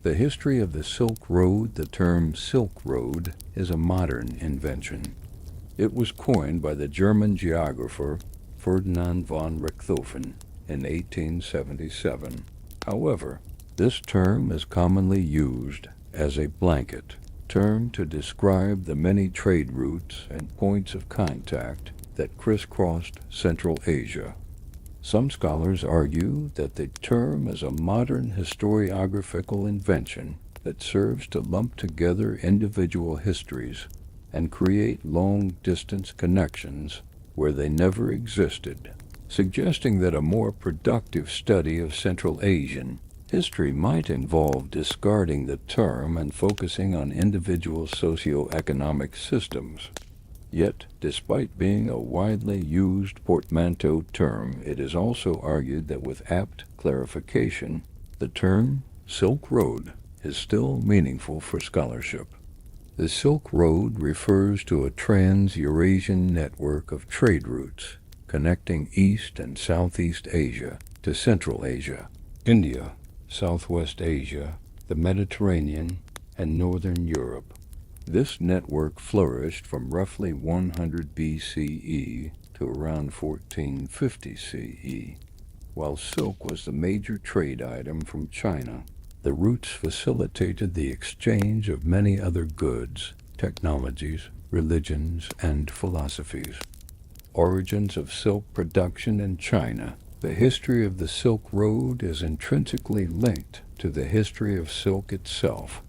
The history of the Silk Road. The term Silk Road is a modern invention. It was coined by the German geographer Ferdinand von Richthofen in 1877. However, this term is commonly used as a blanket term to describe the many trade routes and points of contact that crisscrossed Central Asia. Some scholars argue that the term is a modern historiographical invention that serves to lump together individual histories and create long-distance connections where they never existed, suggesting that a more productive study of Central Asian history might involve discarding the term and focusing on individual socio-economic systems. Yet, despite being a widely used portmanteau term, it is also argued that with apt clarification, the term Silk Road is still meaningful for scholarship. The Silk Road refers to a trans-Eurasian network of trade routes connecting East and Southeast Asia to Central Asia, India, Southwest Asia, the Mediterranean, and Northern Europe. This network flourished from roughly 100 BCE to around 1450 CE. While silk was the major trade item from China, the routes facilitated the exchange of many other goods, technologies, religions, and philosophies. Origins of silk production in China. The history of the Silk Road is intrinsically linked to the history of silk itself.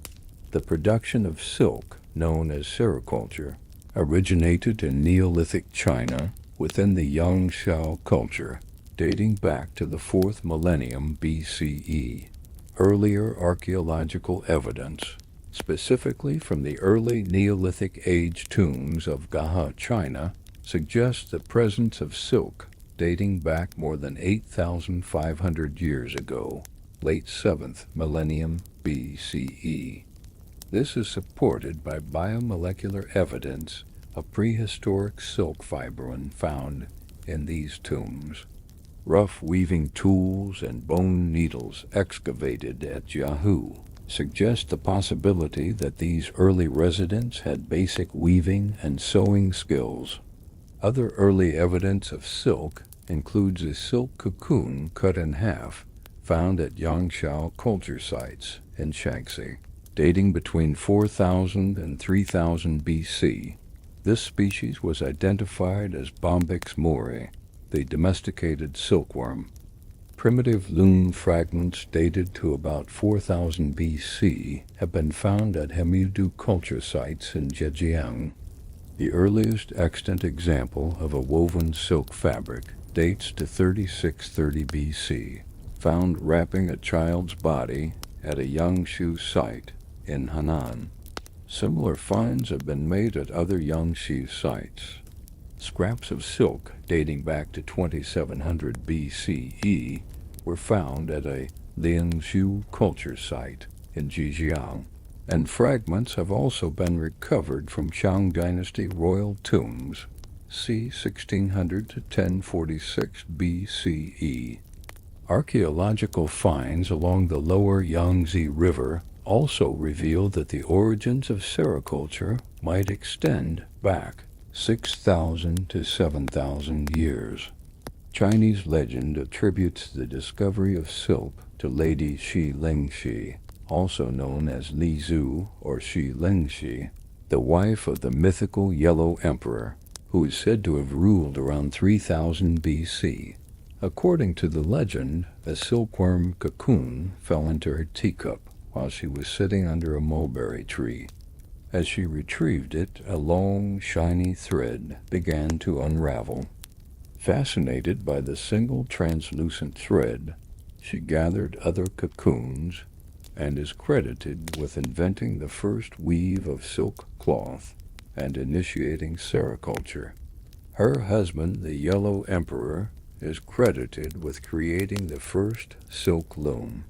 The production of silk, known as sericulture, originated in Neolithic China within the Yangshao culture, dating back to the 4th millennium BCE. Earlier archaeological evidence, specifically from the early Neolithic age tombs of Gaha, China, suggests the presence of silk dating back more than 8,500 years ago, late 7th millennium BCE. This is supported by biomolecular evidence of prehistoric silk fibrin found in these tombs. Rough weaving tools and bone needles excavated at Jiahu suggest the possibility that these early residents had basic weaving and sewing skills. Other early evidence of silk includes a silk cocoon cut in half found at Yangshao culture sites in Shaanxi, dating between 4000 and 3000 BC. This species was identified as Bombyx mori, the domesticated silkworm. Primitive loom fragments dated to about 4000 BC have been found at Hemidu culture sites in Zhejiang. The earliest extant example of a woven silk fabric dates to 3630 BC, found wrapping a child's body at a Yangshu site in Henan. Similar finds have been made at other Yangtze sites. Scraps of silk dating back to 2700 BCE were found at a Liangshu culture site in Zhejiang, and fragments have also been recovered from Shang Dynasty royal tombs, c. 1600 to 1046 BCE. Archaeological finds along the lower Yangtze River also reveal that the origins of sericulture might extend back 6,000 to 7,000 years. Chinese legend attributes the discovery of silk to Lady Shi Lingxi, also known as Li Zhu or Shi Lingxi, the wife of the mythical Yellow Emperor, who is said to have ruled around 3000 BC. According to the legend, a silkworm cocoon fell into her teacup while she was sitting under a mulberry tree. As she retrieved it, a long, shiny thread began to unravel. Fascinated by the single translucent thread, she gathered other cocoons and is credited with inventing the first weave of silk cloth and initiating sericulture. Her husband, the Yellow Emperor, is credited with creating the first silk loom.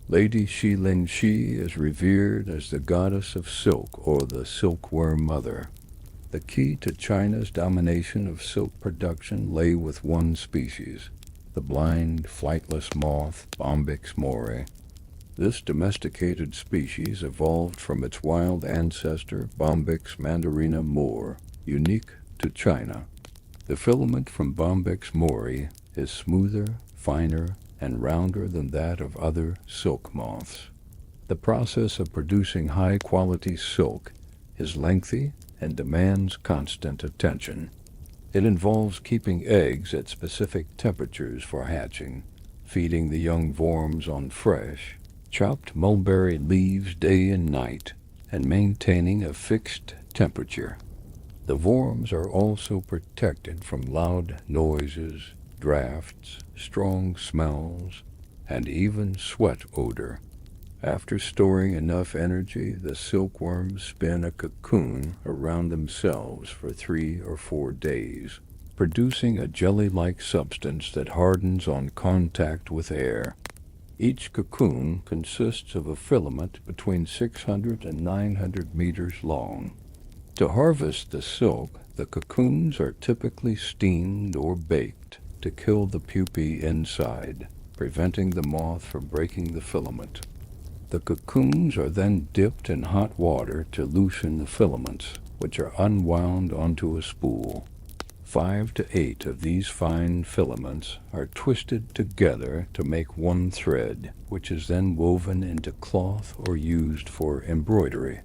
Lady Shi Lingxi is revered as the goddess of silk or the silkworm mother. The key to China's domination of silk production lay with one species, the blind, flightless moth, Bombyx mori. This domesticated species evolved from its wild ancestor Bombyx mandarina Moor, unique to China. The filament from Bombyx moori is smoother, finer, and rounder than that of other silk moths. The process of producing high-quality silk is lengthy and demands constant attention. It involves keeping eggs at specific temperatures for hatching, feeding the young worms on fresh, chopped mulberry leaves day and night, and maintaining a fixed temperature. The worms are also protected from loud noises, drafts, strong smells, and even sweat odor. After storing enough energy, the silkworms spin a cocoon around themselves for 3 or 4 days, producing a jelly-like substance that hardens on contact with air. Each cocoon consists of a filament between 600 and 900 meters long. To harvest the silk, the cocoons are typically steamed or baked to kill the pupae inside, preventing the moth from breaking the filament. The cocoons are then dipped in hot water to loosen the filaments, which are unwound onto a spool. 5 to 8 of these fine filaments are twisted together to make one thread, which is then woven into cloth or used for embroidery.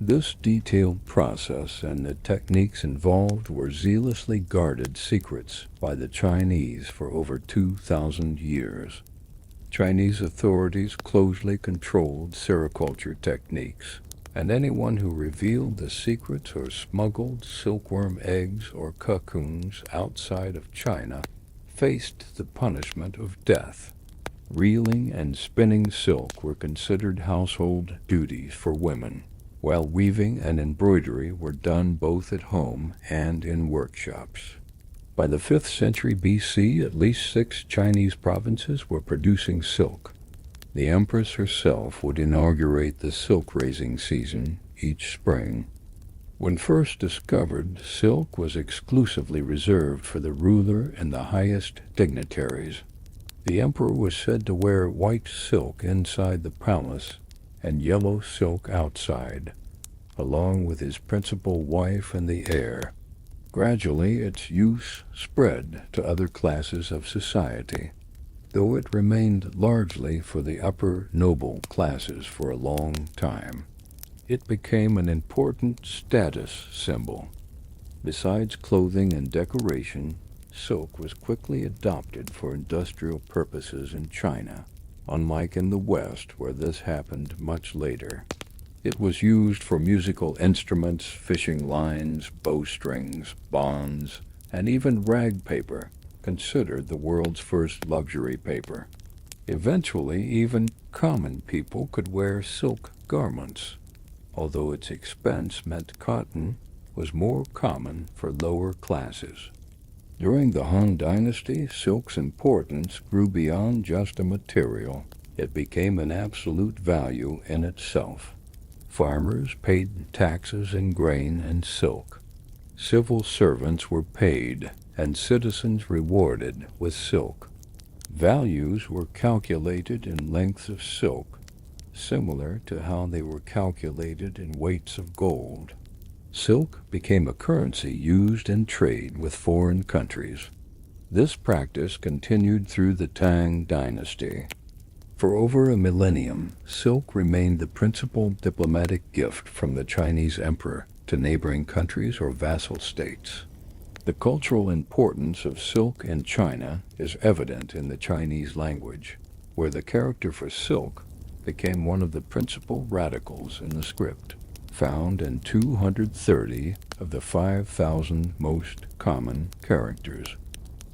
This detailed process and the techniques involved were zealously guarded secrets by the Chinese for over 2,000 years. Chinese authorities closely controlled sericulture techniques, and anyone who revealed the secrets or smuggled silkworm eggs or cocoons outside of China faced the punishment of death. Reeling and spinning silk were considered household duties for women, while weaving and embroidery were done both at home and in workshops. By the 5th century BC, at least 6 Chinese provinces were producing silk. The empress herself would inaugurate the silk-raising season each spring. When first discovered, silk was exclusively reserved for the ruler and the highest dignitaries. The emperor was said to wear white silk inside the palace and yellow silk outside, along with his principal wife and the heir. Gradually, its use spread to other classes of society, though it remained largely for the upper noble classes for a long time. It became an important status symbol. Besides clothing and decoration, silk was quickly adopted for industrial purposes in China, unlike in the West, where this happened much later. It was used for musical instruments, fishing lines, bowstrings, bonds, and even rag paper, considered the world's first luxury paper. Eventually, even common people could wear silk garments, although its expense meant cotton was more common for lower classes. During the Han Dynasty, silk's importance grew beyond just a material. It became an absolute value in itself. Farmers paid taxes in grain and silk. Civil servants were paid, and citizens rewarded with silk. Values were calculated in lengths of silk, similar to how they were calculated in weights of gold. Silk became a currency used in trade with foreign countries. This practice continued through the Tang Dynasty. For over a millennium, silk remained the principal diplomatic gift from the Chinese emperor to neighboring countries or vassal states. The cultural importance of silk in China is evident in the Chinese language, where the character for silk became one of the principal radicals in the script, found in 230 of the 5,000 most common characters.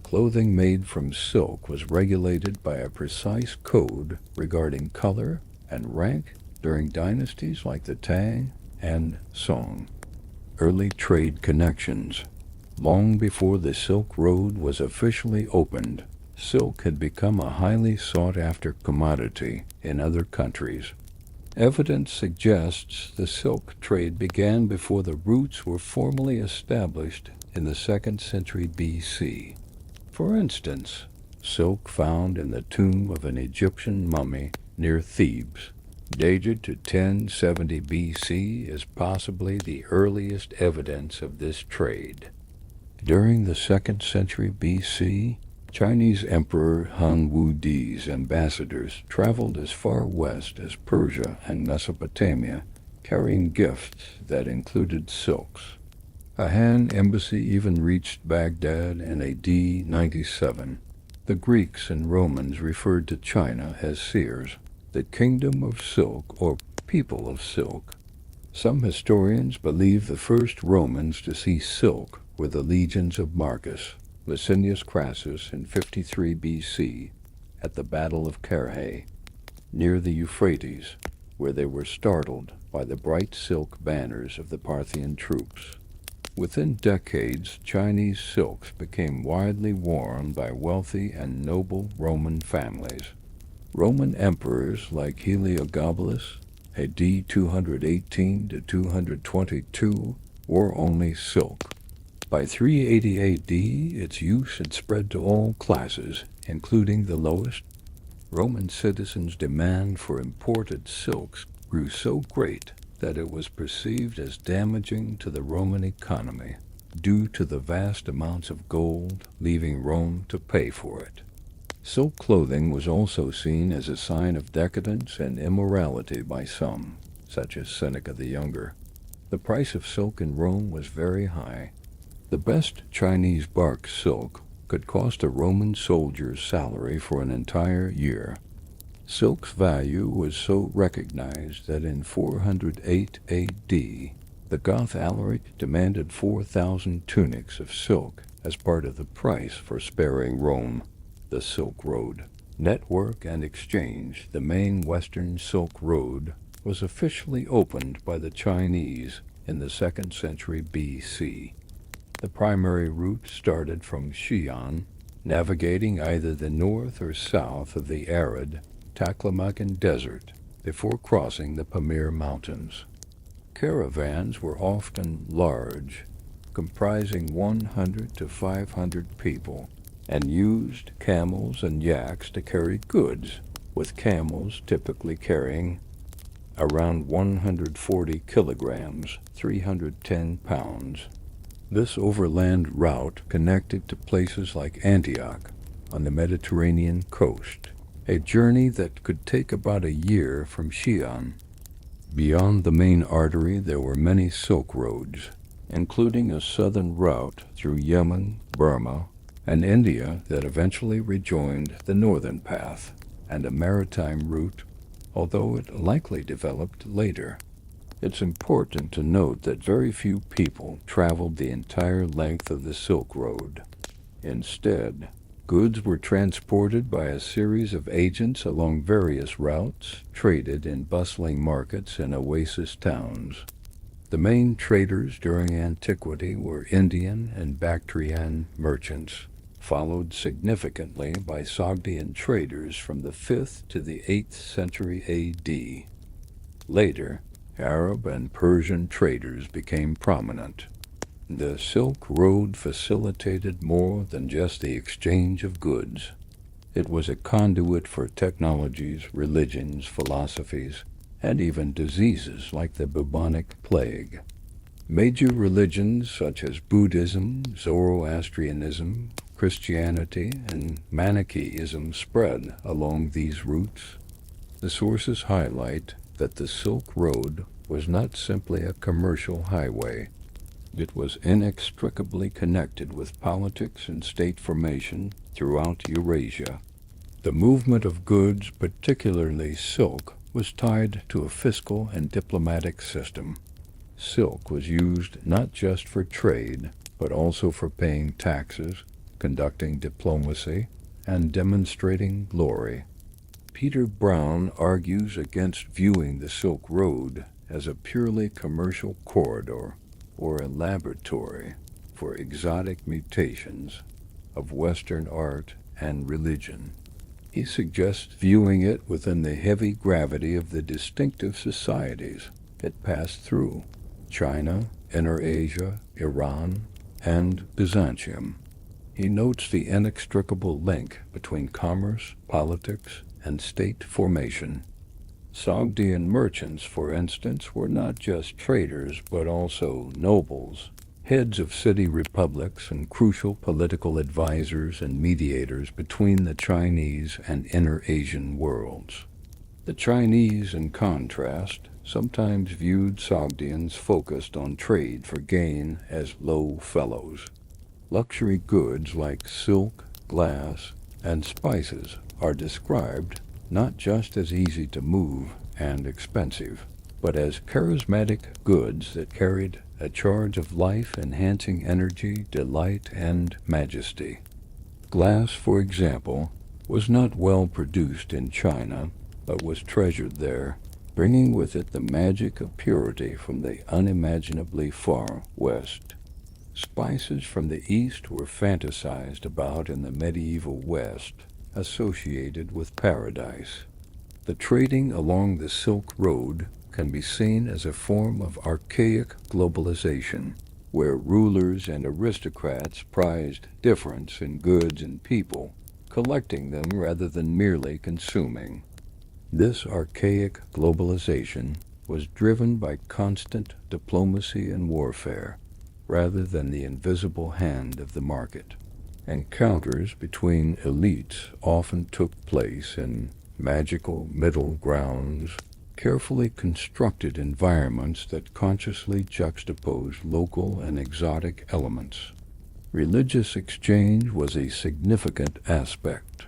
Clothing made from silk was regulated by a precise code regarding color and rank during dynasties like the Tang and Song. Early trade connections. Long before the Silk Road was officially opened, silk had become a highly sought-after commodity in other countries. Evidence suggests the silk trade began before the routes were formally established in the 2nd century BC. For instance, silk found in the tomb of an Egyptian mummy near Thebes, dated to 1070 BC, is possibly the earliest evidence of this trade. During the 2nd century BC, Chinese Emperor Han Wudi's ambassadors traveled as far west as Persia and Mesopotamia, carrying gifts that included silks. A Han embassy even reached Baghdad in AD 97. The Greeks and Romans referred to China as Seers, the kingdom of silk or people of silk. Some historians believe the first Romans to see silk were the legions of Marcus Licinius Crassus in 53 BC at the Battle of Carrhae, near the Euphrates, where they were startled by the bright silk banners of the Parthian troops. Within decades, Chinese silks became widely worn by wealthy and noble Roman families. Roman emperors like Heliogabalus, AD 218 to 222, wore only silk. By 380 AD, its use had spread to all classes, including the lowest. Roman citizens' demand for imported silks grew so great that it was perceived as damaging to the Roman economy due to the vast amounts of gold leaving Rome to pay for it. Silk clothing was also seen as a sign of decadence and immorality by some, such as Seneca the Younger. The price of silk in Rome was very high. The best Chinese bark silk could cost a Roman soldier's salary for an entire year. Silk's value was so recognized that in 408 AD, the Goth Alaric demanded 4,000 tunics of silk as part of the price for sparing Rome. The Silk Road. Network and exchange, the main Western Silk Road, was officially opened by the Chinese in the 2nd century BC. The primary route started from Xi'an, navigating either the north or south of the arid Taklamakan Desert before crossing the Pamir Mountains. Caravans were often large, comprising 100 to 500 people, and used camels and yaks to carry goods, with camels typically carrying around 140 kilograms, 310 pounds. This overland route connected to places like Antioch on the Mediterranean coast, a journey that could take about a year from Xi'an. Beyond the main artery there were many silk roads, including a southern route through Yemen, Burma, and India that eventually rejoined the northern path, and a maritime route, although it likely developed later. It's important to note that very few people traveled the entire length of the Silk Road. Instead, goods were transported by a series of agents along various routes, traded in bustling markets and oasis towns. The main traders during antiquity were Indian and Bactrian merchants, followed significantly by Sogdian traders from the 5th to the 8th century AD. Later, Arab and Persian traders became prominent. The Silk Road facilitated more than just the exchange of goods. It was a conduit for technologies, religions, philosophies, and even diseases like the bubonic plague. Major religions such as Buddhism, Zoroastrianism, Christianity, and Manichaeism spread along these routes. The sources highlight that the Silk Road was not simply a commercial highway. It was inextricably connected with politics and state formation throughout Eurasia. The movement of goods, particularly silk, was tied to a fiscal and diplomatic system. Silk was used not just for trade, but also for paying taxes, conducting diplomacy, and demonstrating glory. Peter Brown argues against viewing the Silk Road as a purely commercial corridor or a laboratory for exotic mutations of Western art and religion. He suggests viewing it within the heavy gravity of the distinctive societies it passed through: China, Inner Asia, Iran, and Byzantium. He notes the inextricable link between commerce, politics, and state formation. Sogdian merchants, for instance, were not just traders but also nobles, heads of city republics, and crucial political advisors and mediators between the Chinese and Inner Asian worlds. The Chinese, in contrast, sometimes viewed Sogdians focused on trade for gain as low fellows. Luxury goods like silk, glass, and spices are described not just as easy to move and expensive, but as charismatic goods that carried a charge of life-enhancing energy, delight, and majesty. Glass, for example, was not well produced in China, but was treasured there, bringing with it the magic of purity from the unimaginably far West. Spices from the East were fantasized about in the medieval West, associated with paradise. The trading along the Silk Road can be seen as a form of archaic globalization, where rulers and aristocrats prized difference in goods and people, collecting them rather than merely consuming. This archaic globalization was driven by constant diplomacy and warfare, rather than the invisible hand of the market. Encounters between elites often took place in magical middle grounds, carefully constructed environments that consciously juxtaposed local and exotic elements. Religious exchange was a significant aspect.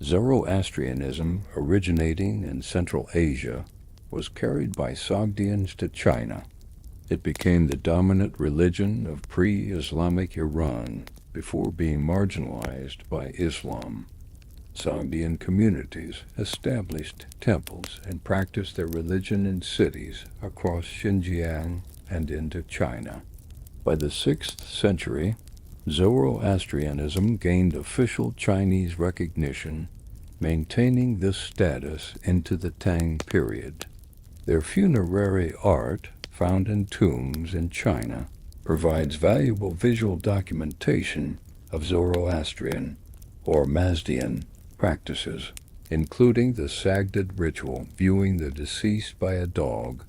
Zoroastrianism, originating in Central Asia, was carried by Sogdians to China. It became the dominant religion of pre-Islamic Iran before being marginalized by Islam. Sogdian communities established temples and practiced their religion in cities across Xinjiang and into China. By the 6th century, Zoroastrianism gained official Chinese recognition, maintaining this status into the Tang period. Their funerary art, found in tombs in China, provides valuable visual documentation of Zoroastrian, or Mazdian, practices, including the Sagdad ritual viewing the deceased by a dog,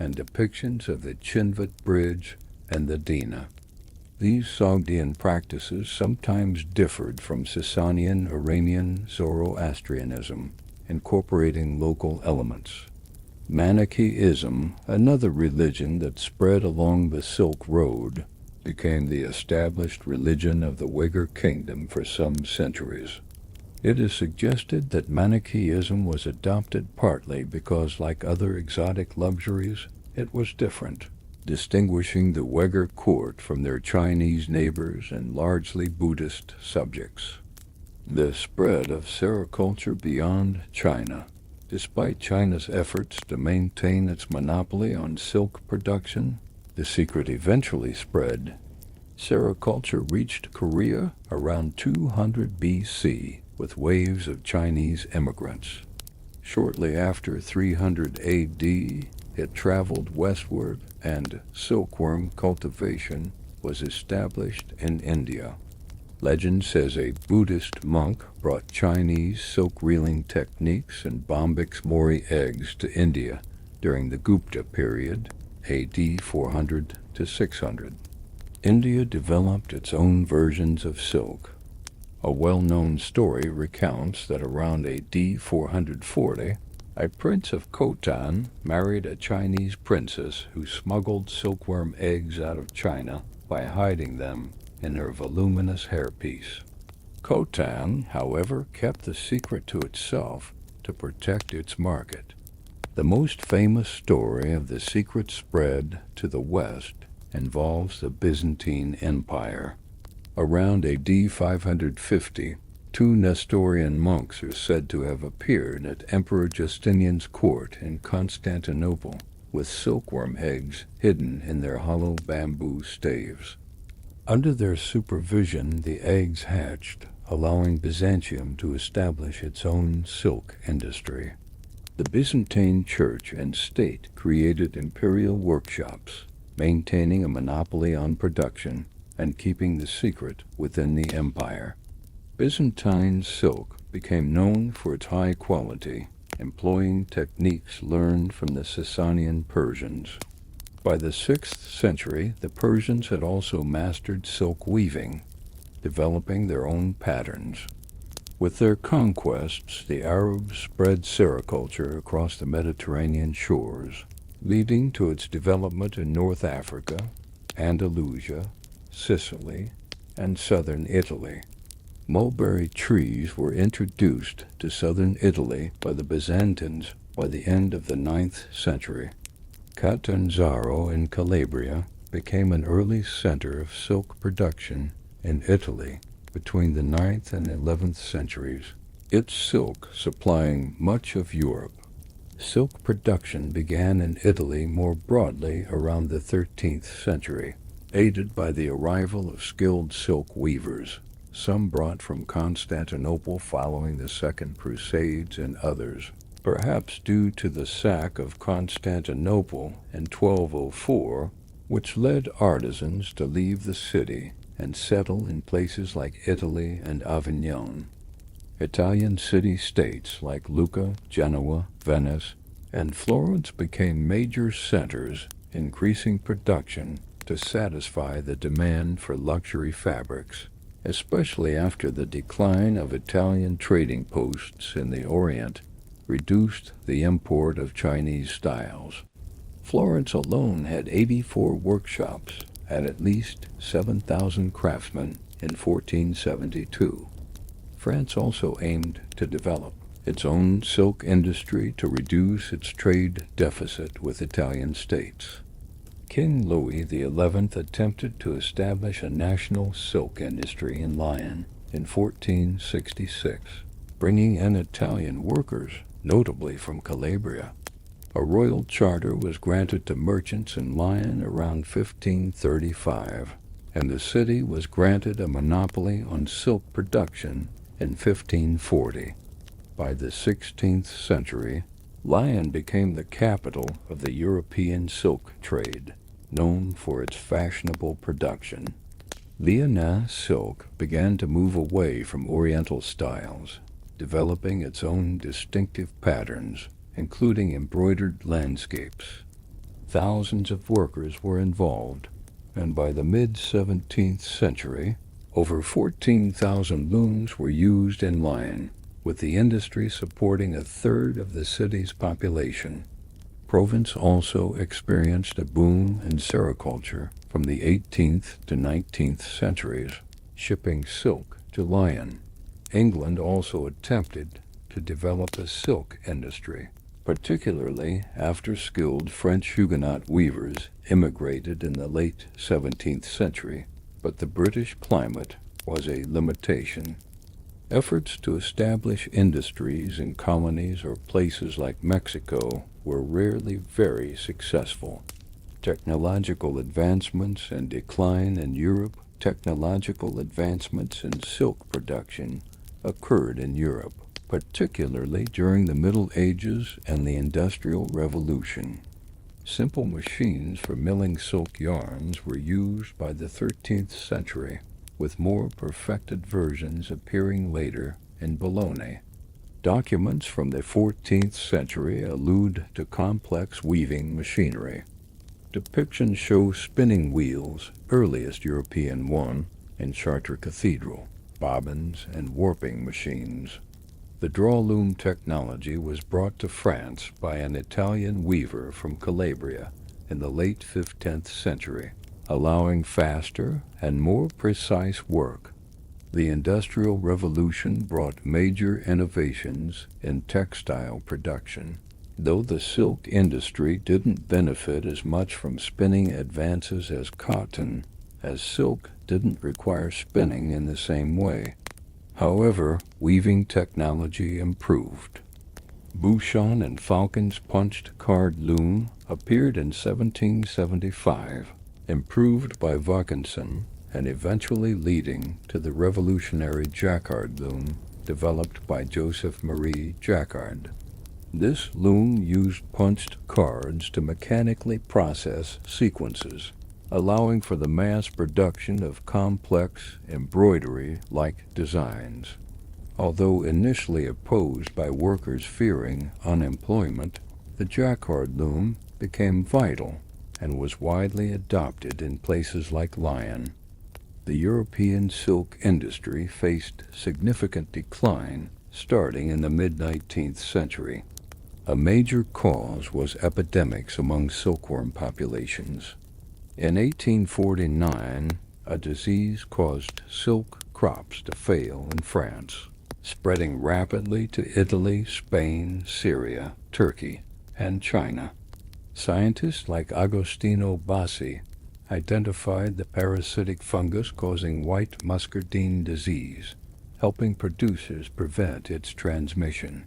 and depictions of the Chinvat Bridge and the Dina. These Sogdian practices sometimes differed from Sasanian Iranian Zoroastrianism, incorporating local elements. Manichaeism, another religion that spread along the Silk Road, became the established religion of the Uyghur Kingdom for some centuries. It is suggested that Manichaeism was adopted partly because, like other exotic luxuries, it was different, distinguishing the Uyghur court from their Chinese neighbors and largely Buddhist subjects. The spread of sericulture beyond China. Despite China's efforts to maintain its monopoly on silk production, the secret eventually spread. Sericulture reached Korea around 200 BC with waves of Chinese immigrants. Shortly after 300 AD, it traveled westward and silkworm cultivation was established in India. Legend says a Buddhist monk brought Chinese silk reeling techniques and Bombyx mori eggs to India during the Gupta period, AD 400 to 600. India developed its own versions of silk. A well-known story recounts that around AD 440, a prince of Khotan married a Chinese princess who smuggled silkworm eggs out of China by hiding them in her voluminous hairpiece. Khotan, however, kept the secret to itself to protect its market. The most famous story of the secret spread to the West involves the Byzantine Empire. Around AD 550, two Nestorian monks are said to have appeared at Emperor Justinian's court in Constantinople with silkworm eggs hidden in their hollow bamboo staves. Under their supervision, the eggs hatched, allowing Byzantium to establish its own silk industry. The Byzantine church and state created imperial workshops, maintaining a monopoly on production and keeping the secret within the empire. Byzantine silk became known for its high quality, employing techniques learned from the Sasanian Persians. By the 6th century, the Persians had also mastered silk weaving, developing their own patterns. With their conquests, the Arabs spread sericulture across the Mediterranean shores, leading to its development in North Africa, Andalusia, Sicily, and southern Italy. Mulberry trees were introduced to southern Italy by the Byzantines by the end of the 9th century. Catanzaro in Calabria became an early center of silk production in Italy between the 9th and 11th centuries, its silk supplying much of Europe. Silk production began in Italy more broadly around the 13th century, aided by the arrival of skilled silk weavers, some brought from Constantinople following the Second Crusades and others, perhaps due to the sack of Constantinople in 1204, which led artisans to leave the city and settle in places like Italy and Avignon. Italian city-states like Lucca, Genoa, Venice, and Florence became major centers, increasing production to satisfy the demand for luxury fabrics, especially after the decline of Italian trading posts in the Orient reduced the import of Chinese styles. Florence alone had 84 workshops and at least 7,000 craftsmen in 1472. France also aimed to develop its own silk industry to reduce its trade deficit with Italian states. King Louis XI attempted to establish a national silk industry in Lyon in 1466, bringing in Italian workers, notably from Calabria. A royal charter was granted to merchants in Lyon around 1535, and the city was granted a monopoly on silk production in 1540. By the 16th century, Lyon became the capital of the European silk trade, known for its fashionable production. Lyonnais silk began to move away from Oriental styles, developing its own distinctive patterns, including embroidered landscapes. Thousands of workers were involved, and by the mid-17th century, over 14,000 looms were used in Lyon, with the industry supporting a third of the city's population. Provence also experienced a boom in sericulture from the 18th to 19th centuries, shipping silk to Lyon. England also attempted to develop a silk industry, particularly after skilled French Huguenot weavers immigrated in the late 17th century, but the British climate was a limitation. Efforts to establish industries in colonies or places like Mexico were rarely very successful. Technological advancements and decline in Europe. Technological advancements in silk production occurred in Europe, particularly during the Middle Ages and the Industrial Revolution. Simple machines for milling silk yarns were used by the 13th century, with more perfected versions appearing later in Bologna. Documents from the 14th century allude to complex weaving machinery. Depictions show spinning wheels, earliest European one, in Chartres Cathedral, bobbins, and warping machines. The draw-loom technology was brought to France by an Italian weaver from Calabria in the late 15th century, allowing faster and more precise work. The Industrial Revolution brought major innovations in textile production, though the silk industry didn't benefit as much from spinning advances as cotton, as silk didn't require spinning in the same way. However, weaving technology improved. Bouchon and Falcon's punched card loom appeared in 1775, improved by Vaucanson, and eventually leading to the revolutionary jacquard loom developed by Joseph Marie Jacquard. This loom used punched cards to mechanically process sequences, allowing for the mass production of complex embroidery-like designs. Although initially opposed by workers fearing unemployment, the jacquard loom became vital and was widely adopted in places like Lyon. The European silk industry faced significant decline starting in the mid-19th century. A major cause was epidemics among silkworm populations. In 1849, a disease caused silk crops to fail in France, spreading rapidly to Italy, Spain, Syria, Turkey, and China. Scientists like Agostino Bassi identified the parasitic fungus causing white muscardine disease, helping producers prevent its transmission.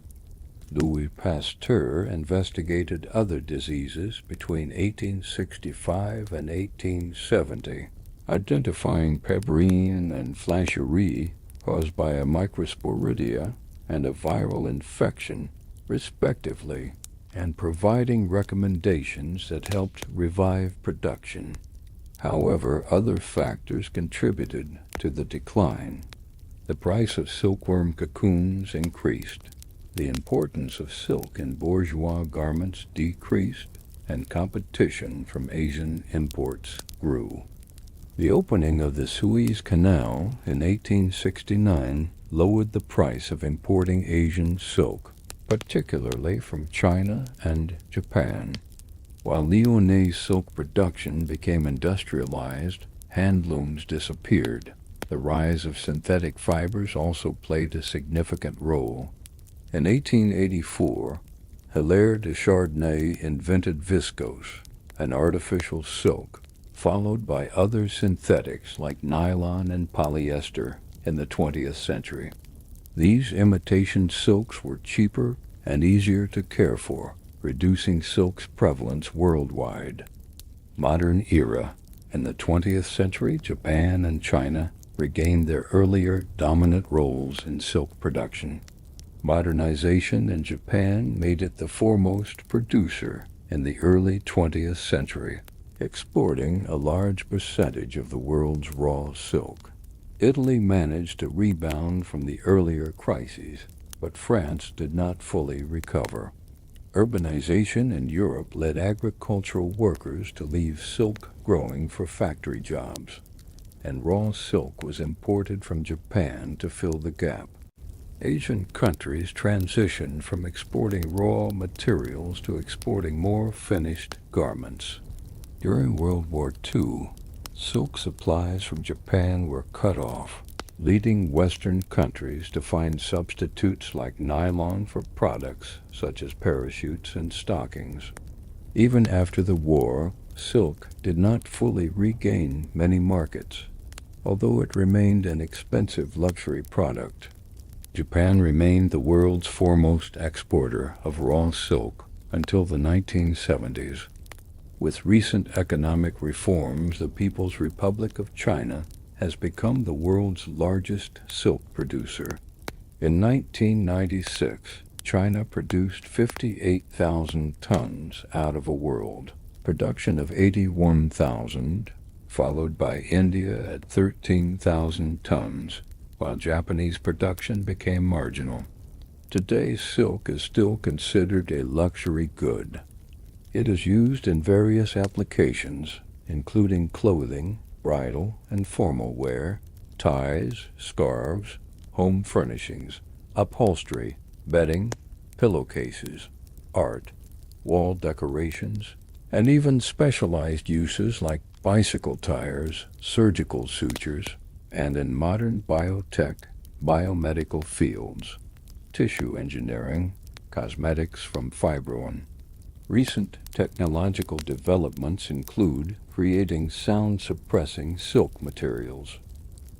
Louis Pasteur investigated other diseases between 1865 and 1870, identifying pebrine and flacherie caused by a microsporidia and a viral infection, respectively, and providing recommendations that helped revive production. However, other factors contributed to the decline. The price of silkworm cocoons increased, the importance of silk in bourgeois garments decreased, and competition from Asian imports grew. The opening of the Suez Canal in 1869 lowered the price of importing Asian silk, particularly from China and Japan. While Lyonnais silk production became industrialized, handlooms disappeared. The rise of synthetic fibers also played a significant role. In 1884, Hilaire de Chardonnay invented viscose, an artificial silk, followed by other synthetics like nylon and polyester in the 20th century. These imitation silks were cheaper and easier to care for, reducing silk's prevalence worldwide. Modern era. In the 20th century, Japan and China regained their earlier dominant roles in silk production. Modernization in Japan made it the foremost producer in the early 20th century, exporting a large percentage of the world's raw silk. Italy managed to rebound from the earlier crises, but France did not fully recover. Urbanization in Europe led agricultural workers to leave silk growing for factory jobs, and raw silk was imported from Japan to fill the gap. Asian countries transitioned from exporting raw materials to exporting more finished garments. During World War II, silk supplies from Japan were cut off, leading Western countries to find substitutes like nylon for products such as parachutes and stockings. Even after the war, silk did not fully regain many markets, although it remained an expensive luxury product. Japan remained the world's foremost exporter of raw silk until the 1970s. With recent economic reforms, the People's Republic of China has become the world's largest silk producer. In 1996, China produced 58,000 tons out of a world production of 81,000, followed by India at 13,000 tons, while Japanese production became marginal. Today, silk is still considered a luxury good. It is used in various applications, including clothing, bridal and formal wear, ties, scarves, home furnishings, upholstery, bedding, pillowcases, art, wall decorations, and even specialized uses like bicycle tires, surgical sutures, and in modern biotech, biomedical fields, tissue engineering, cosmetics from fibrin. Recent technological developments include creating sound-suppressing silk materials.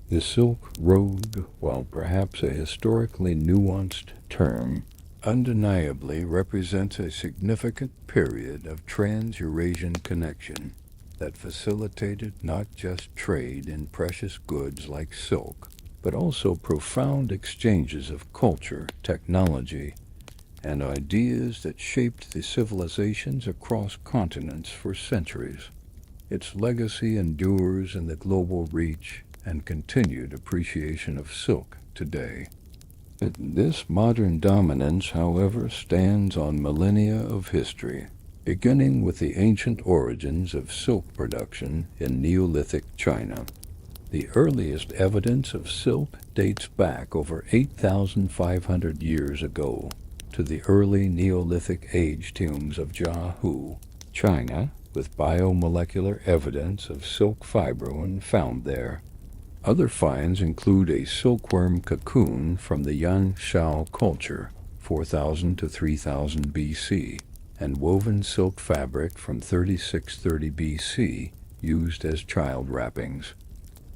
The Silk Road, while perhaps a historically nuanced term, undeniably represents a significant period of trans-Eurasian connection that facilitated not just trade in precious goods like silk, but also profound exchanges of culture, technology, and ideas that shaped the civilizations across continents for centuries. Its legacy endures in the global reach and continued appreciation of silk today. This modern dominance, however, stands on millennia of history, beginning with the ancient origins of silk production in Neolithic China. The earliest evidence of silk dates back over 8,500 years ago to the early Neolithic age tombs of Jiahu, China, with biomolecular evidence of silk fibrin found there. Other finds include a silkworm cocoon from the Yanshao culture, 4000 to 3000 BC, and woven silk fabric from 3630 BC used as child wrappings.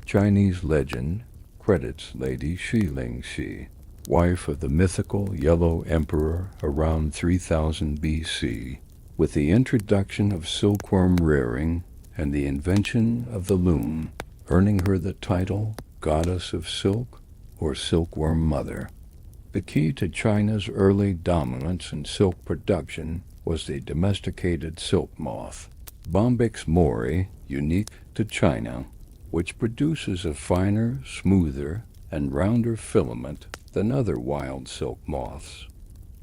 Chinese legend credits Lady Shilingshi, wife of the mythical Yellow Emperor around 3000 BC, with the introduction of silkworm rearing and the invention of the loom, earning her the title Goddess of Silk or Silkworm Mother. The key to China's early dominance in silk production was the domesticated silk moth, Bombyx mori, unique to China, which produces a finer, smoother, and rounder filament than other wild silk moths.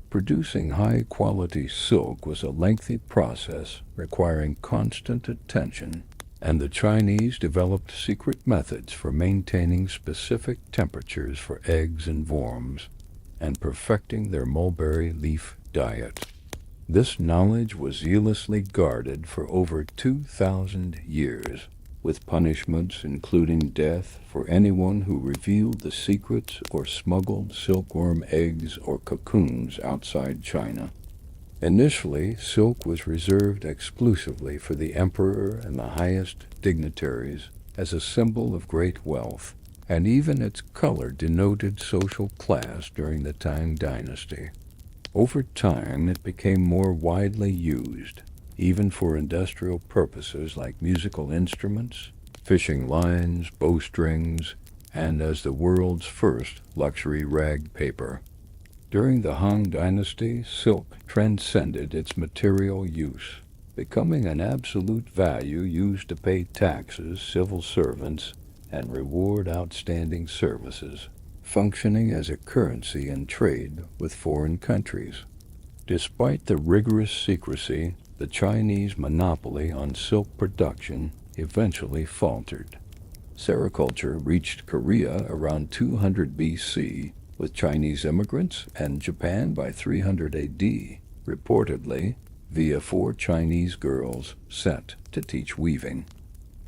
Producing high-quality silk was a lengthy process requiring constant attention, and the Chinese developed secret methods for maintaining specific temperatures for eggs and worms, and perfecting their mulberry leaf diet. This knowledge was zealously guarded for over 2,000 years, with punishments including death for anyone who revealed the secrets or smuggled silkworm eggs or cocoons outside China. Initially, silk was reserved exclusively for the emperor and the highest dignitaries as a symbol of great wealth, and even its color denoted social class during the Tang dynasty. Over time, it became more widely used, even for industrial purposes like musical instruments, fishing lines, bowstrings, and as the world's first luxury rag paper. During the Han Dynasty, silk transcended its material use, becoming an absolute value used to pay taxes, civil servants, and reward outstanding services, functioning as a currency in trade with foreign countries. Despite the rigorous secrecy, the Chinese monopoly on silk production eventually faltered. Sericulture reached Korea around 200 BC, with Chinese immigrants, and Japan by 300 AD, reportedly via 4 Chinese girls sent to teach weaving.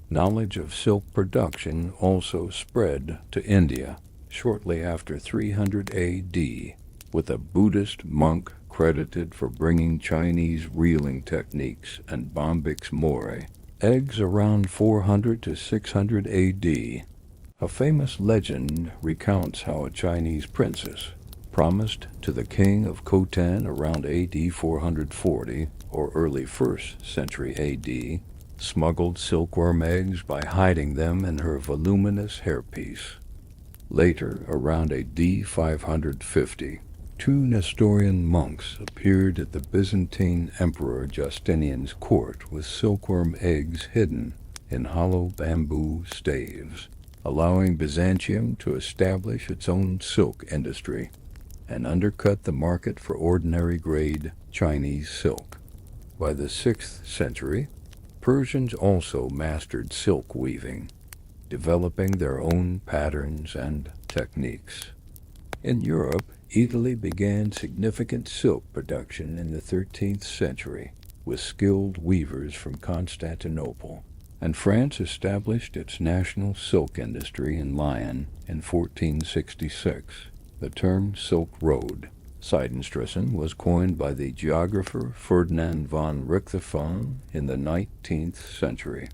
Knowledge of silk production also spread to India shortly after 300 AD, with a Buddhist monk credited for bringing Chinese reeling techniques and Bombyx mori eggs around 400 to 600 AD. A famous legend recounts how a Chinese princess promised to the king of Khotan around AD 440 or early 1st century AD, smuggled silkworm eggs by hiding them in her voluminous hairpiece. Later, around AD 550, 2 Nestorian monks appeared at the Byzantine Emperor Justinian's court with silkworm eggs hidden in hollow bamboo staves, allowing Byzantium to establish its own silk industry and undercut the market for ordinary-grade Chinese silk. By the 6th century, Persians also mastered silk weaving, developing their own patterns and techniques. In Europe, Italy began significant silk production in the 13th century with skilled weavers from Constantinople, and France established its national silk industry in Lyon in 1466. The term Silk Road, Seidenstrassen, was coined by the geographer Ferdinand von Richthofen in the 19th century.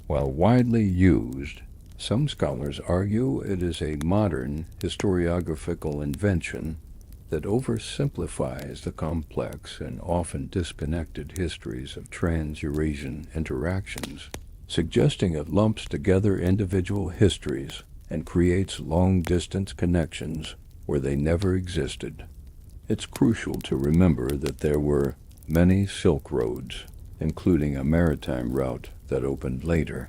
While widely used, some scholars argue it is a modern historiographical invention that oversimplifies the complex and often disconnected histories of trans-Eurasian interactions, suggesting it lumps together individual histories and creates long-distance connections where they never existed. It's crucial to remember that there were many silk roads, including a maritime route that opened later.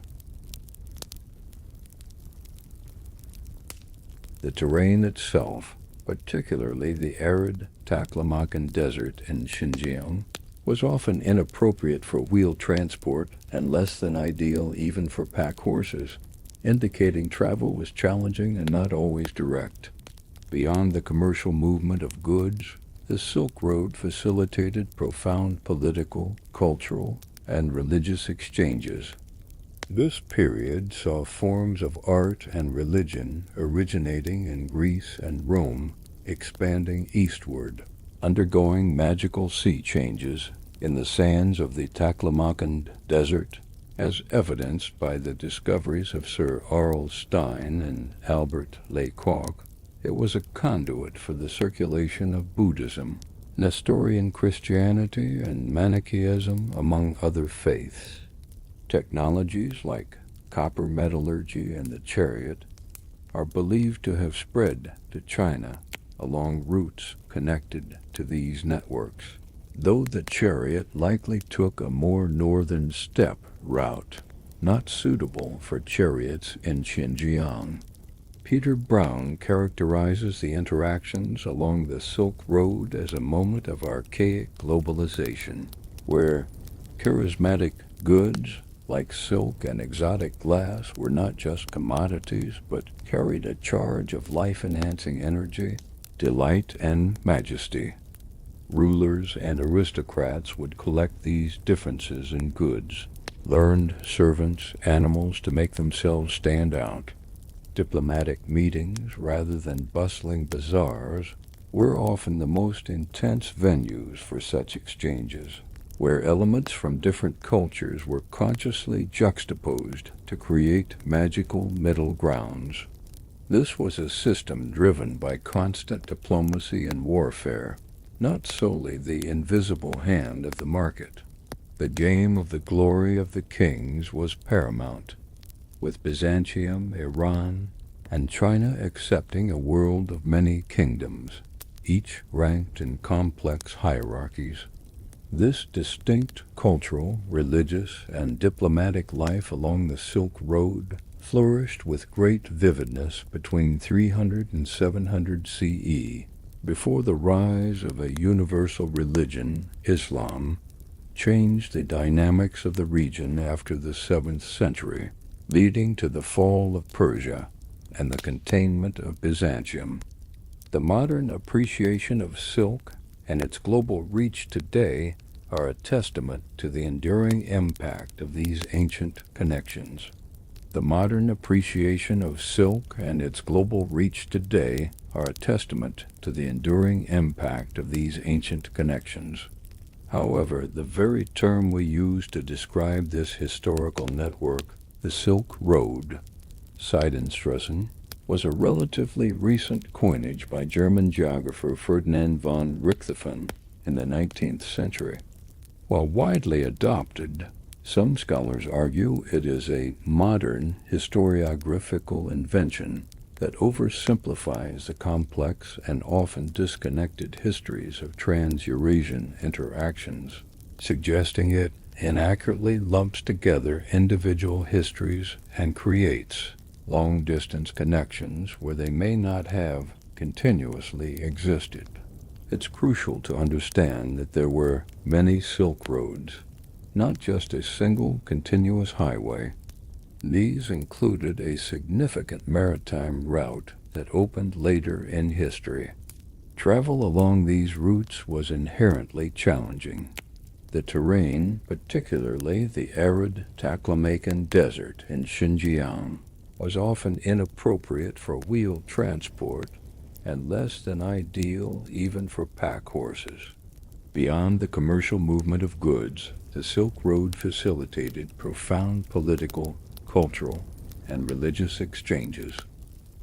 The terrain itself, particularly the arid Taklamakan Desert in Xinjiang, was often inappropriate for wheel transport and less than ideal even for pack horses, indicating travel was challenging and not always direct. Beyond the commercial movement of goods, the Silk Road facilitated profound political, cultural, and religious exchanges. This period saw forms of art and religion originating in Greece and Rome, expanding eastward, undergoing magical sea changes in the sands of the Taklamakan Desert, as evidenced by the discoveries of Sir R.L. Stein and Albert Lecoq. It was a conduit for the circulation of Buddhism, Nestorian Christianity, and Manichaeism, among other faiths. Technologies like copper metallurgy and the chariot are believed to have spread to China along routes connected to these networks, though the chariot likely took a more northern steppe route, not suitable for chariots in Xinjiang. Peter Brown characterizes the interactions along the Silk Road as a moment of archaic globalization, where charismatic goods like silk and exotic glass were not just commodities, but carried a charge of life-enhancing energy, delight, and majesty. Rulers and aristocrats would collect these differences in goods, learned servants, animals to make themselves stand out. Diplomatic meetings, rather than bustling bazaars, were often the most intense venues for such exchanges, where elements from different cultures were consciously juxtaposed to create magical middle grounds. This was a system driven by constant diplomacy and warfare, not solely the invisible hand of the market. The game of the glory of the kings was paramount, with Byzantium, Iran, and China accepting a world of many kingdoms, each ranked in complex hierarchies. This distinct cultural, religious, and diplomatic life along the Silk Road flourished with great vividness between 300 and 700 CE, before the rise of a universal religion, Islam, changed the dynamics of the region after the 7th century, leading to the fall of Persia and the containment of Byzantium. The modern appreciation of silk and its global reach today are a testament to the enduring impact of these ancient connections. The modern appreciation of silk and its global reach today are a testament to the enduring impact of these ancient connections. However, the very term we use to describe this historical network, the Silk Road, Seidenstrassen, was a relatively recent coinage by German geographer Ferdinand von Richthofen in the 19th century. While widely adopted, some scholars argue it is a modern historiographical invention that oversimplifies the complex and often disconnected histories of trans-Eurasian interactions, suggesting it inaccurately lumps together individual histories and creates long-distance connections where they may not have continuously existed. It's crucial to understand that there were many Silk Roads, not just a single continuous highway. These included a significant maritime route that opened later in history. Travel along these routes was inherently challenging. The terrain, particularly the arid Taklamakan Desert in Xinjiang, was often inappropriate for wheel transport and less than ideal even for pack horses. Beyond the commercial movement of goods, the Silk Road facilitated profound political, cultural, and religious exchanges.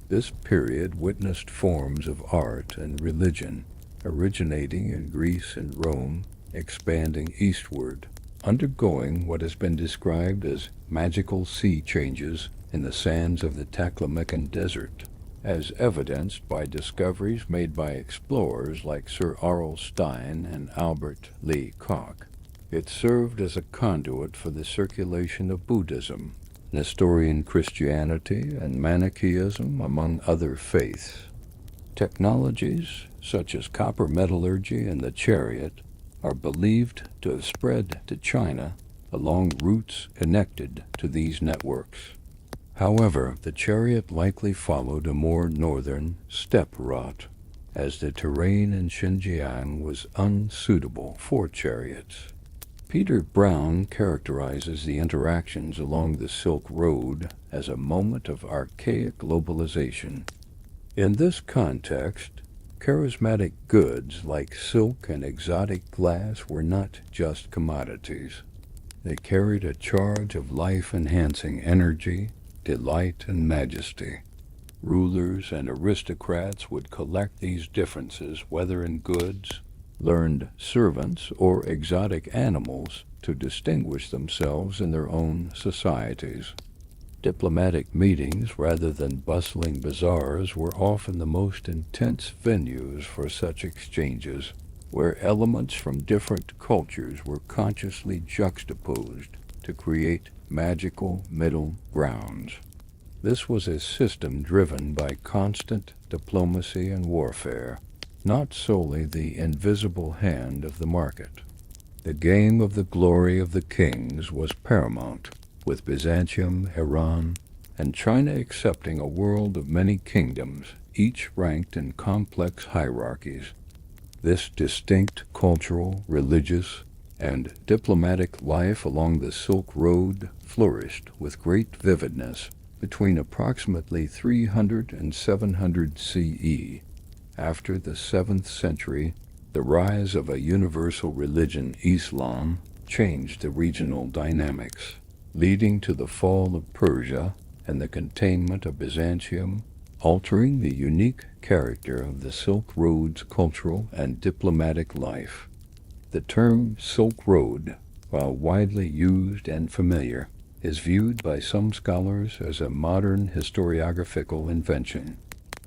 This period witnessed forms of art and religion originating in Greece and Rome, expanding eastward, undergoing what has been described as magical sea changes in the sands of the Taklamakan Desert, as evidenced by discoveries made by explorers like Sir R.L. Stein and Albert Lecoq. It served as a conduit for the circulation of Buddhism, Nestorian Christianity, and Manichaeism, among other faiths. Technologies, such as copper metallurgy and the chariot, are believed to have spread to China along routes connected to these networks. However, the chariot likely followed a more northern steppe route, as the terrain in Xinjiang was unsuitable for chariots. Peter Brown characterizes the interactions along the Silk Road as a moment of archaic globalization. In this context, charismatic goods like silk and exotic glass were not just commodities. They carried a charge of life-enhancing energy, delight, and majesty. Rulers and aristocrats would collect these differences, whether in goods, learned servants, or exotic animals, to distinguish themselves in their own societies. Diplomatic meetings, rather than bustling bazaars, were often the most intense venues for such exchanges, where elements from different cultures were consciously juxtaposed to create magical middle grounds. This was a system driven by constant diplomacy and warfare, not solely the invisible hand of the market. The game of the glory of the kings was paramount, with Byzantium, Iran, and China accepting a world of many kingdoms, each ranked in complex hierarchies. This distinct cultural, religious, and diplomatic life along the Silk Road flourished with great vividness between approximately 300 and 700 CE. After the 7th century, the rise of a universal religion, Islam, changed the regional dynamics, leading to the fall of Persia and the containment of Byzantium, altering the unique character of the Silk Road's cultural and diplomatic life. The term Silk Road, while widely used and familiar, is viewed by some scholars as a modern historiographical invention.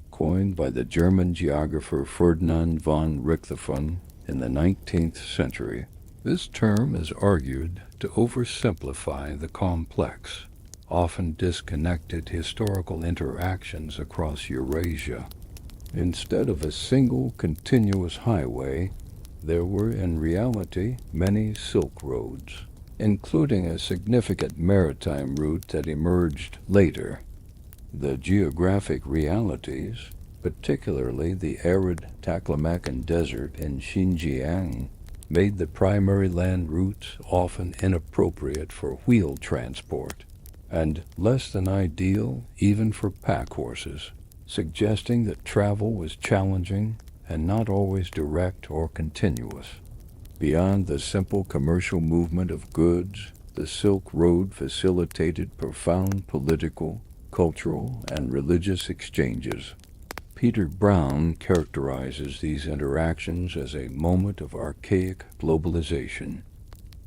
Coined by the German geographer Ferdinand von Richthofen in the 19th century, this term is argued to oversimplify the complex, often disconnected historical interactions across Eurasia. Instead of a single continuous highway, there were in reality many Silk Roads, including a significant maritime route that emerged later. The geographic realities, particularly the arid Taklamakan Desert in Xinjiang, made the primary land routes often inappropriate for wheel transport, and less than ideal even for pack horses, suggesting that travel was challenging and not always direct or continuous. Beyond the simple commercial movement of goods, the Silk Road facilitated profound political, cultural, and religious exchanges. Peter Brown characterizes these interactions as a moment of archaic globalization.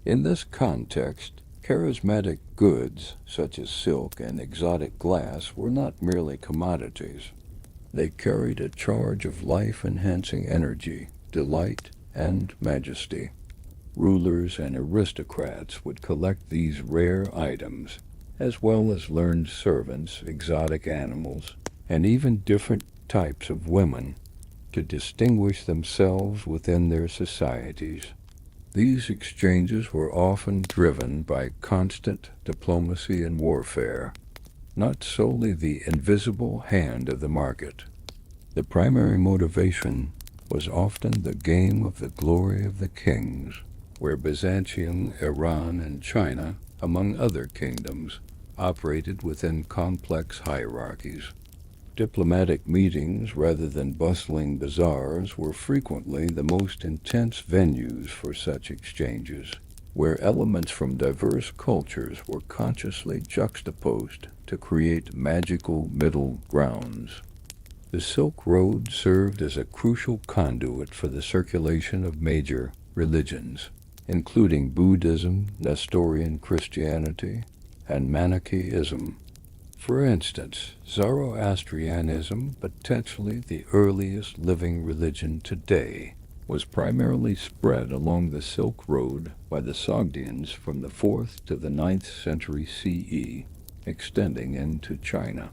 In this context, charismatic goods, such as silk and exotic glass, were not merely commodities. They carried a charge of life-enhancing energy, delight, and majesty. Rulers and aristocrats would collect these rare items, as well as learned servants, exotic animals, and even different types of women, to distinguish themselves within their societies. These exchanges were often driven by constant diplomacy and warfare, not solely the invisible hand of the market. The primary motivation was often the game of the glory of the kings, where Byzantium, Iran, and China, among other kingdoms, operated within complex hierarchies. Diplomatic meetings, rather than bustling bazaars, were frequently the most intense venues for such exchanges, where elements from diverse cultures were consciously juxtaposed to create magical middle grounds. The Silk Road served as a crucial conduit for the circulation of major religions, including Buddhism, Nestorian Christianity, and Manichaeism. For instance, Zoroastrianism, potentially the earliest living religion today, was primarily spread along the Silk Road by the Sogdians from the 4th to the 9th century CE, extending into China.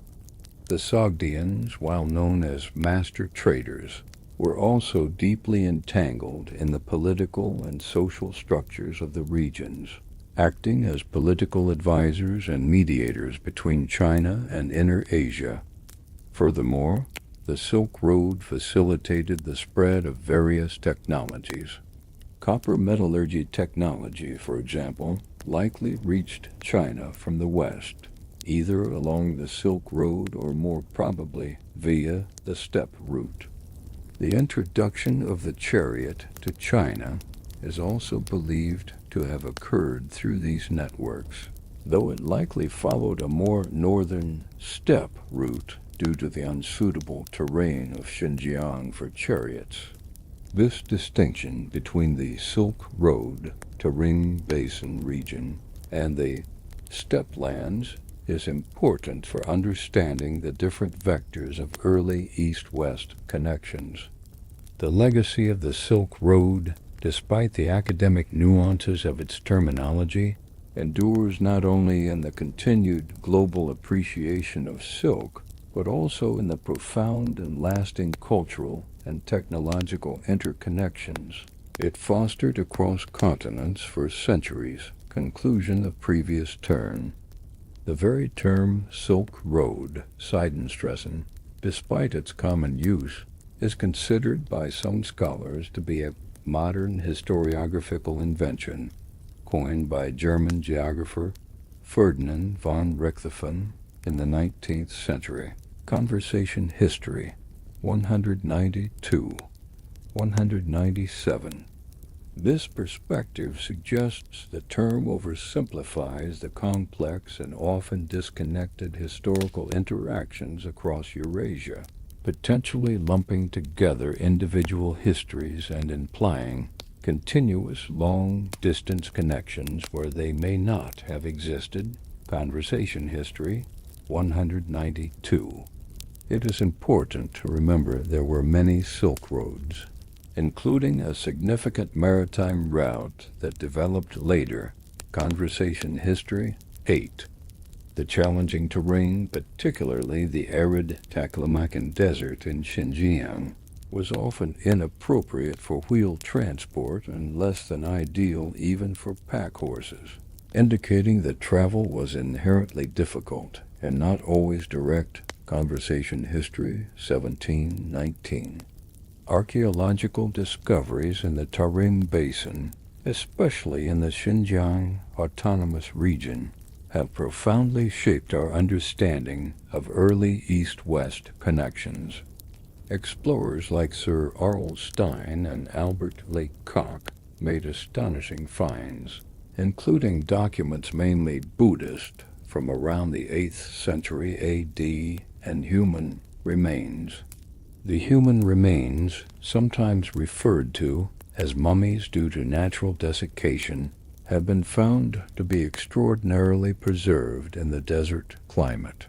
The Sogdians, while known as master traders, were also deeply entangled in the political and social structures of the regions, acting as political advisors and mediators between China and Inner Asia. Furthermore, the Silk Road facilitated the spread of various technologies. Copper metallurgy technology, for example, likely reached China from the west, either along the Silk Road or more probably via the steppe route. The introduction of the chariot to China is also believed to have occurred through these networks, though it likely followed a more northern steppe route due to the unsuitable terrain of Xinjiang for chariots. This distinction between the Silk Road, Tarim Basin region, and the steppe lands is important for understanding the different vectors of early east-west connections. The legacy of the Silk Road, despite the academic nuances of its terminology, endures not only in the continued global appreciation of silk, but also in the profound and lasting cultural and technological interconnections it fostered across continents for centuries. Conclusion of previous turn. The very term Silk Road, Seidenstrassen, despite its common use, is considered by some scholars to be a modern historiographical invention, coined by German geographer Ferdinand von Richthofen in the 19th century. Conversation History 192, 197. This perspective suggests the term oversimplifies the complex and often disconnected historical interactions across Eurasia, potentially lumping together individual histories and implying continuous long-distance connections where they may not have existed. Conversation History 192. It is important to remember there were many Silk Roads, including a significant maritime route that developed later. Conversation History 8. The challenging terrain, particularly the arid Taklamakan Desert in Xinjiang, was often inappropriate for wheel transport and less than ideal even for pack horses, indicating that travel was inherently difficult and not always direct. Conversation History 1719. Archaeological discoveries in the Tarim Basin, especially in the Xinjiang Autonomous Region, have profoundly shaped our understanding of early east-west connections. Explorers like Sir R.L. Stein and Albert Lake Cock made astonishing finds, including documents mainly Buddhist from around the 8th century A.D. and human remains. The human remains, sometimes referred to as mummies due to natural desiccation, have been found to be extraordinarily preserved in the desert climate.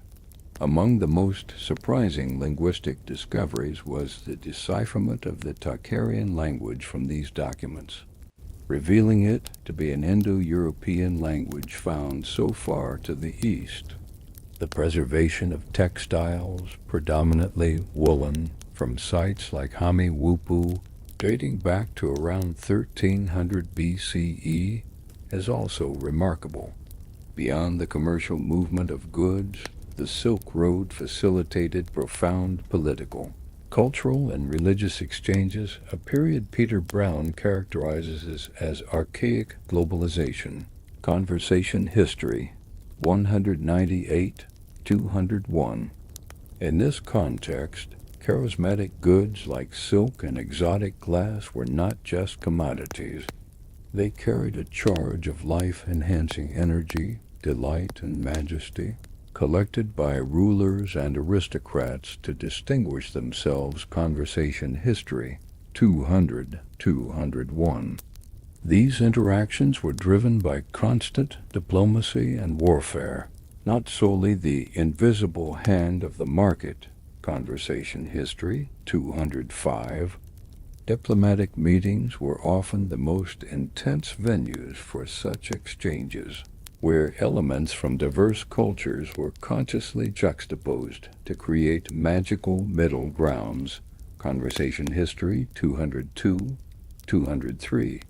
Among the most surprising linguistic discoveries was the decipherment of the Tocharian language from these documents, revealing it to be an Indo-European language found so far to the east. The preservation of textiles, predominantly woolen, from sites like Hami Wupu, dating back to around 1300 BCE, is also remarkable. Beyond the commercial movement of goods, the Silk Road facilitated profound political, cultural, and religious exchanges, a period Peter Brown characterizes as archaic globalization. Conversation History 198-201. In this context, charismatic goods like silk and exotic glass were not just commodities. They carried a charge of life-enhancing energy, delight, and majesty, collected by rulers and aristocrats to distinguish themselves. Conversation History 200-201. These interactions were driven by constant diplomacy and warfare, not solely the invisible hand of the market. Conversation History 205. Diplomatic meetings were often the most intense venues for such exchanges, where elements from diverse cultures were consciously juxtaposed to create magical middle grounds. Conversation History 202, 203.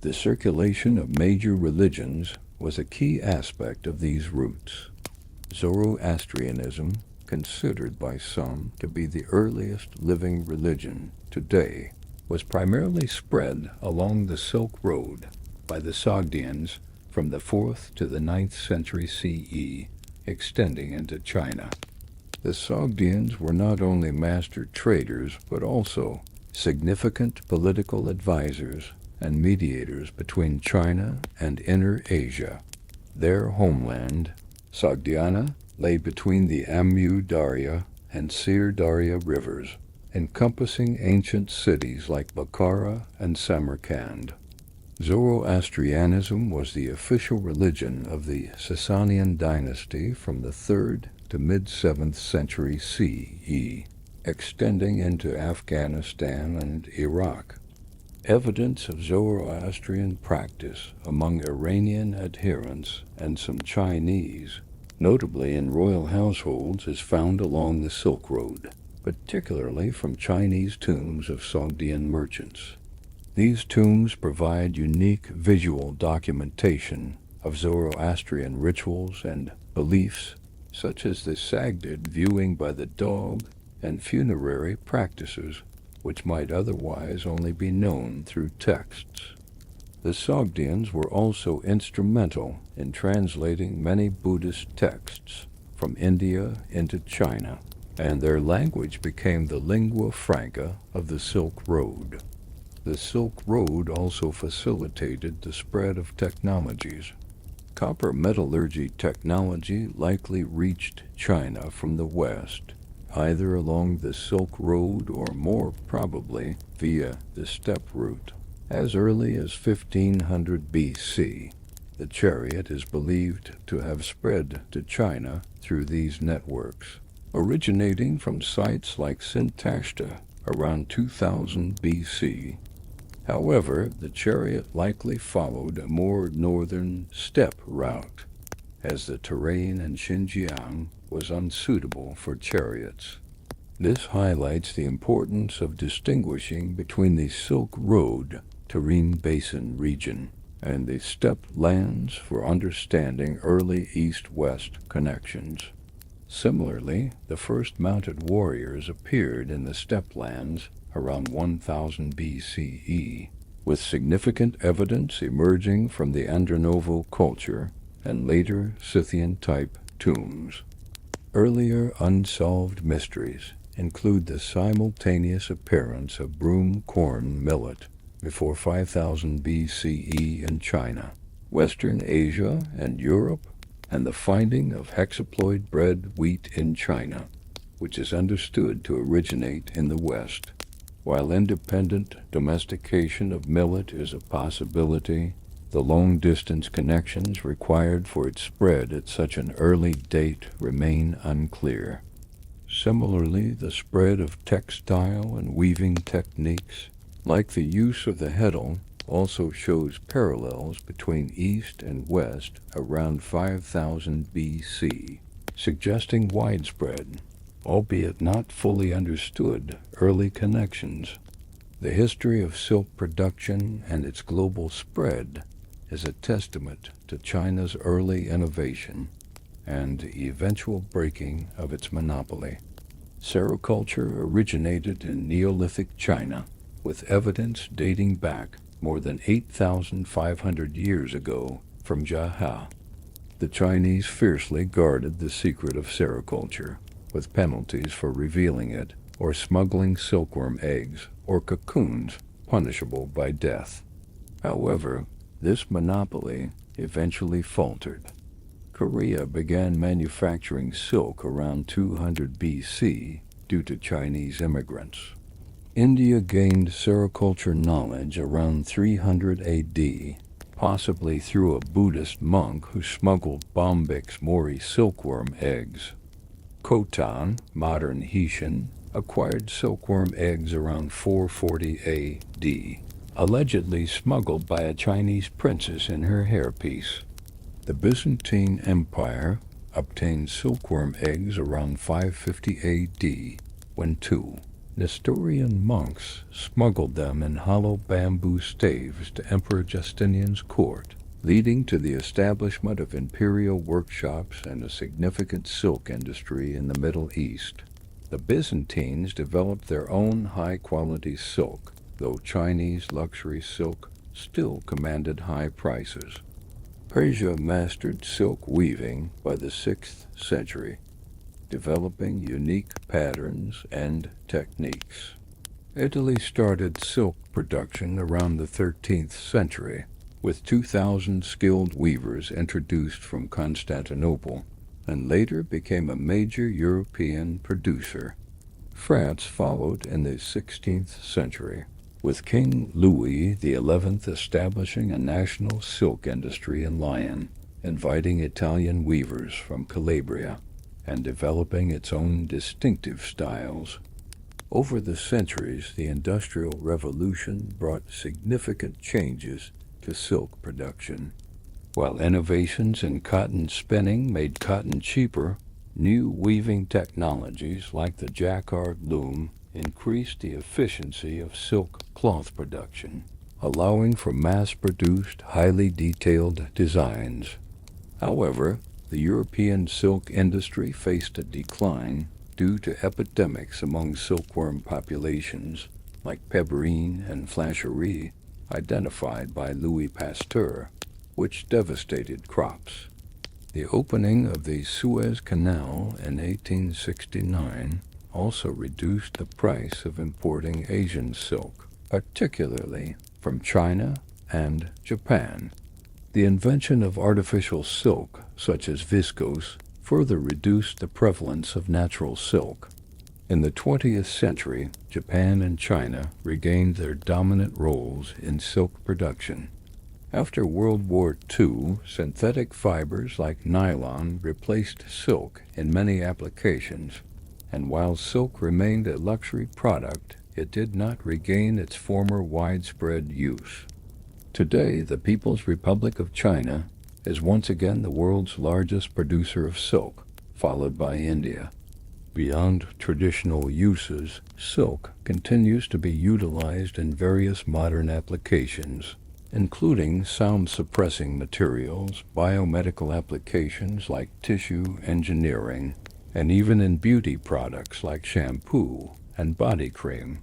The circulation of major religions was a key aspect of these routes. Zoroastrianism, considered by some to be the earliest living religion today, was primarily spread along the Silk Road by the Sogdians from the 4th to the 9th century CE, extending into China. The Sogdians were not only master traders, but also significant political advisors and mediators between China and Inner Asia. Their homeland, Sogdiana, lay between the Amu Darya and Sir Darya rivers, encompassing ancient cities like Bukhara and Samarkand. Zoroastrianism was the official religion of the Sasanian dynasty from the 3rd to mid-7th century CE, extending into Afghanistan and Iraq. Evidence of Zoroastrian practice among Iranian adherents and some Chinese, notably in royal households, is found along the Silk Road, particularly from Chinese tombs of Sogdian merchants. These tombs provide unique visual documentation of Zoroastrian rituals and beliefs, such as the Sagdid viewing by the dog and funerary practices, which might otherwise only be known through texts. The Sogdians were also instrumental in translating many Buddhist texts from India into China, and their language became the lingua franca of the Silk Road. The Silk Road also facilitated the spread of technologies. Copper metallurgy technology likely reached China from the west, either along the Silk Road or more probably via the steppe route. As early as 1500 BC, the chariot is believed to have spread to China through these networks, originating from sites like Sintashta around 2000 BC. However, the chariot likely followed a more northern steppe route, as the terrain in Xinjiang was unsuitable for chariots. This highlights the importance of distinguishing between the Silk Road, Tarim Basin region, and the steppe lands for understanding early east-west connections. Similarly, the first mounted warriors appeared in the steppe lands around 1000 BCE, with significant evidence emerging from the Andronovo culture and later Scythian-type tombs. Earlier unsolved mysteries include the simultaneous appearance of broom corn millet before 5000 BCE in China, Western Asia, and Europe, and the finding of hexaploid bread wheat in China, which is understood to originate in the West. While independent domestication of millet is a possibility, the long-distance connections required for its spread at such an early date remain unclear. Similarly, the spread of textile and weaving techniques, like the use of the heddle, also shows parallels between East and West around 5000 BC, suggesting widespread, albeit not fully understood, early connections. The history of silk production and its global spread is a testament to China's early innovation and eventual breaking of its monopoly. Sericulture originated in Neolithic China, with evidence dating back more than 8,500 years ago from Jiahe. The Chinese fiercely guarded the secret of sericulture, with penalties for revealing it or smuggling silkworm eggs or cocoons punishable by death. However, this monopoly eventually faltered. Korea began manufacturing silk around 200 BC due to Chinese immigrants. India gained sericulture knowledge around 300 AD, possibly through a Buddhist monk who smuggled Bombyx mori silkworm eggs. Khotan, modern Haitian, acquired silkworm eggs around 440 A.D., allegedly smuggled by a Chinese princess in her hairpiece. The Byzantine Empire obtained silkworm eggs around 550 A.D., when two Nestorian monks smuggled them in hollow bamboo staves to Emperor Justinian's court, leading to the establishment of imperial workshops and a significant silk industry in the Middle East. The Byzantines developed their own high-quality silk, though Chinese luxury silk still commanded high prices. Persia mastered silk weaving by the 6th century, developing unique patterns and techniques. Italy started silk production around the 13th century, with 2,000 skilled weavers introduced from Constantinople, and later became a major European producer. France followed in the 16th century, with King Louis XI establishing a national silk industry in Lyon, inviting Italian weavers from Calabria, and developing its own distinctive styles. Over the centuries, the Industrial Revolution brought significant changes to silk production. While innovations in cotton spinning made cotton cheaper, new weaving technologies like the jacquard loom increased the efficiency of silk cloth production, allowing for mass-produced, highly detailed designs. However, the European silk industry faced a decline due to epidemics among silkworm populations like pebrine and flacherie, identified by Louis Pasteur, which devastated crops. The opening of the Suez Canal in 1869 also reduced the price of importing Asian silk, particularly from China and Japan. The invention of artificial silk, such as viscose, further reduced the prevalence of natural silk. In the 20th century, Japan and China regained their dominant roles in silk production. After World War II, synthetic fibers like nylon replaced silk in many applications, and while silk remained a luxury product, it did not regain its former widespread use. Today, the People's Republic of China is once again the world's largest producer of silk, followed by India. Beyond traditional uses, silk continues to be utilized in various modern applications, including sound-suppressing materials, biomedical applications like tissue engineering, and even in beauty products like shampoo and body cream.